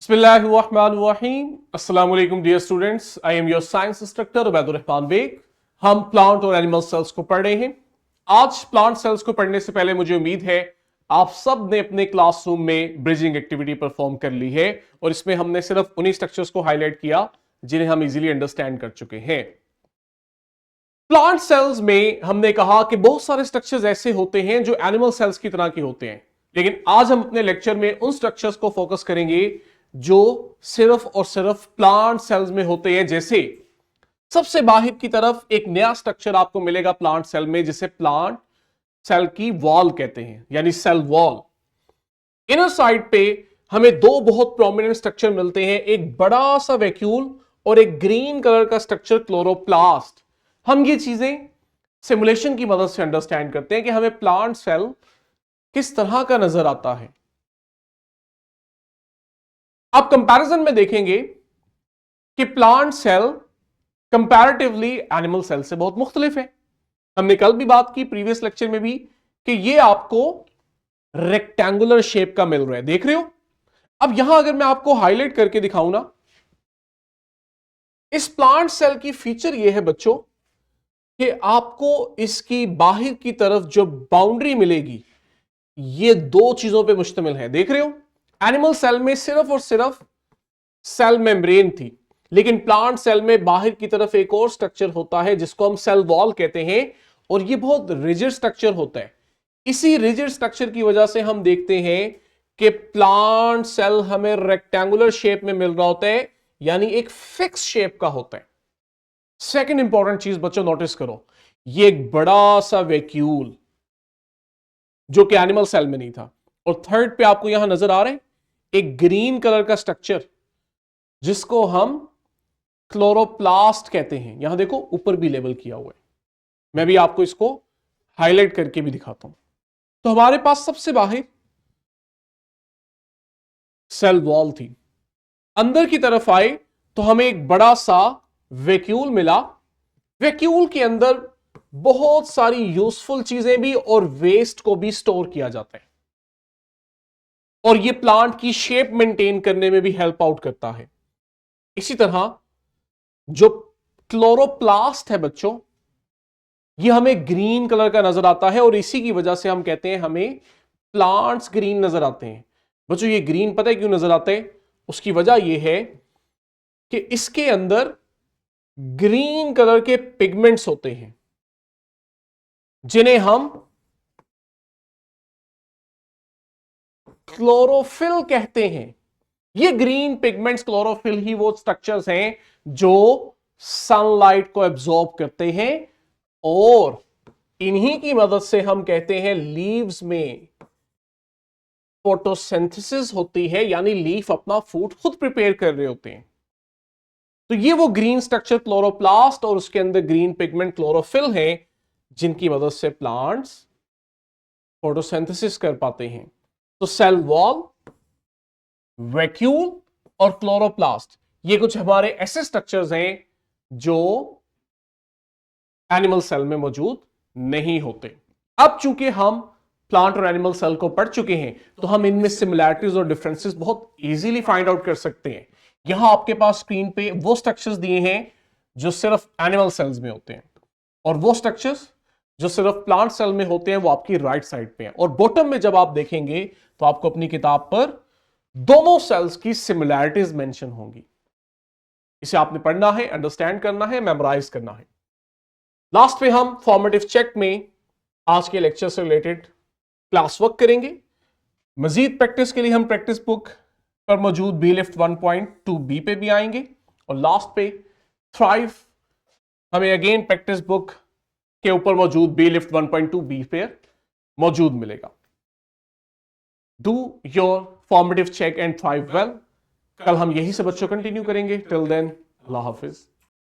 बिस्मिल्लाहिर्रहमानिर्रहीम। अस्सलाम वालेकुम dear students, I am your science instructor Ubaidur Rahman Baig. हम प्लांट और एनिमल सेल्स को पढ़ रहे हैं। आज प्लांट सेल्स को पढ़ने से पहले मुझे उम्मीद है आप सब ने अपने क्लासरूम में ब्रिजिंग एक्टिविटी परफॉर्म कर ली है और इसमें हमने सिर्फ उन्हीं स्ट्रक्चर्स को हाईलाइट किया जिन्हें हम इजीली अंडरस्टैंड कर चुके हैं। प्लांट सेल्स में हमने कहा कि बहुत सारे स्ट्रक्चर्स ऐसे होते हैं जो एनिमल सेल्स की तरह के होते हैं, लेकिन आज हम अपने लेक्चर में उन स्ट्रक्चर्स को फोकस करेंगे जो सिर्फ और सिर्फ प्लांट सेल्स में होते हैं। जैसे सबसे बाहर की तरफ एक नया स्ट्रक्चर आपको मिलेगा प्लांट सेल में, जिसे प्लांट सेल की वॉल कहते हैं, यानी सेल वॉल। इनर साइड पे हमें दो बहुत प्रोमिनेंट स्ट्रक्चर मिलते हैं, एक बड़ा सा वैक्यूल और एक ग्रीन कलर का स्ट्रक्चर क्लोरोप्लास्ट। हम ये चीजें सिमुलेशन की मदद से अंडरस्टैंड करते हैं कि हमें प्लांट सेल किस तरह का नजर आता है। आप कंपैरिजन में देखेंगे कि plant cell comparatively animal cell से बहुत मुख्तलिफ है। हमने कल भी बात की प्रीवियस लेक्चर में भी कि ये आपको रेक्टेंगुलर शेप का मिल रहा है, देख रहे हो। अब यहां अगर मैं आपको हाईलाइट करके दिखाऊं ना, इस प्लांट सेल की फीचर ये है बच्चों कि आपको इसकी बाहर की तरफ जो बाउंड्री मिलेगी ये दो चीजों पे मुश्तमिल है, देख रहे हो। एनिमल सेल में सिर्फ और सिर्फ सेल मेम्ब्रेन थी, लेकिन प्लांट सेल में बाहर की तरफ एक और स्ट्रक्चर होता है जिसको हम सेल वॉल कहते हैं, और ये बहुत रिजिड स्ट्रक्चर होता है। इसी रिजिड स्ट्रक्चर की वजह से हम देखते हैं कि प्लांट सेल हमें रेक्टेंगुलर शेप में मिल रहा होता है, यानी एक फिक्स शेप का होता है। सेकेंड इंपॉर्टेंट चीज बच्चों नोटिस करो, ये एक बड़ा सा वैक्यूल जो कि एनिमल सेल में नहीं था, और थर्ड पे आपको यहां नजर आ रहा है एक ग्रीन कलर का स्ट्रक्चर जिसको हम क्लोरोप्लास्ट कहते हैं। यहां देखो ऊपर भी लेबल किया हुआ है, मैं भी आपको इसको हाईलाइट करके भी दिखाता हूं। तो हमारे पास सबसे बाहर सेल वॉल थी, अंदर की तरफ आए तो हमें एक बड़ा सा वैक्यूल मिला। वैक्यूल के अंदर बहुत सारी यूजफुल चीजें भी और वेस्ट को भी स्टोर किया जाता है, और ये प्लांट की शेप मेंटेन करने में भी हेल्प आउट करता है। इसी तरह जो क्लोरोप्लास्ट है बच्चों, ये हमें ग्रीन कलर का नजर आता है, और इसी की वजह से हम कहते हैं हमें प्लांट्स ग्रीन नजर आते हैं। बच्चों ये ग्रीन पता है क्यों नजर आते हैं? उसकी वजह यह है कि इसके अंदर ग्रीन कलर के पिगमेंट्स होते हैं जिन्हें हम क्लोरोफिल कहते हैं। ये ग्रीन पिगमेंट्स क्लोरोफिल ही वो स्ट्रक्चर्स हैं जो सनलाइट को एब्जॉर्ब करते हैं, और इन्हीं की मदद से हम कहते हैं लीव्स में फोटोसिंथेसिस होती है, यानी लीफ अपना फूड खुद प्रिपेयर कर रहे होते हैं। तो ये वो ग्रीन स्ट्रक्चर क्लोरोप्लास्ट और उसके अंदर ग्रीन पिगमेंट क्लोरोफिल हैं जिनकी मदद से प्लांट्स फोटोसिंथेसिस कर पाते हैं। तो सेल वॉल, वैक्यूल और क्लोरोप्लास्ट ये कुछ हमारे ऐसे स्ट्रक्चर्स हैं जो एनिमल सेल में मौजूद नहीं होते। अब चूंकि हम प्लांट और एनिमल सेल को पढ़ चुके हैं तो हम इनमें सिमिलैरिटीज और डिफरेंसेस बहुत इजीली फाइंड आउट कर सकते हैं। यहां आपके पास स्क्रीन पे वो स्ट्रक्चर्स दिए हैं जो सिर्फ एनिमल सेल्स में होते हैं, और वो स्ट्रक्चर्स जो सिर्फ प्लांट सेल में होते हैं वो आपकी राइट साइड पे हैं। और बॉटम में जब आप देखेंगे तो आपको अपनी किताब पर दोनों सेल्स की सिमिलैरिटीज मेंशन होंगी। इसे आपने पढ़ना है, अंडरस्टैंड करना है, मेमोराइज करना है। लास्ट पे हम फॉर्मेटिव चेक में आज के लेक्चर से रिलेटेड क्लास वर्क करेंगे। मजीद प्रैक्टिस के लिए हम प्रैक्टिस बुक पर मौजूद बी लिफ्ट 1.2b पे भी आएंगे, और लास्ट पे थ्राइव हमें अगेन प्रैक्टिस बुक के ऊपर मौजूद बी लिफ्ट 1.2b पे मौजूद मिलेगा। Do your formative check and thrive well. कल हम यही से बच्चों कंटिन्यू करेंगे। टिल देन, अल्लाह हाफिज।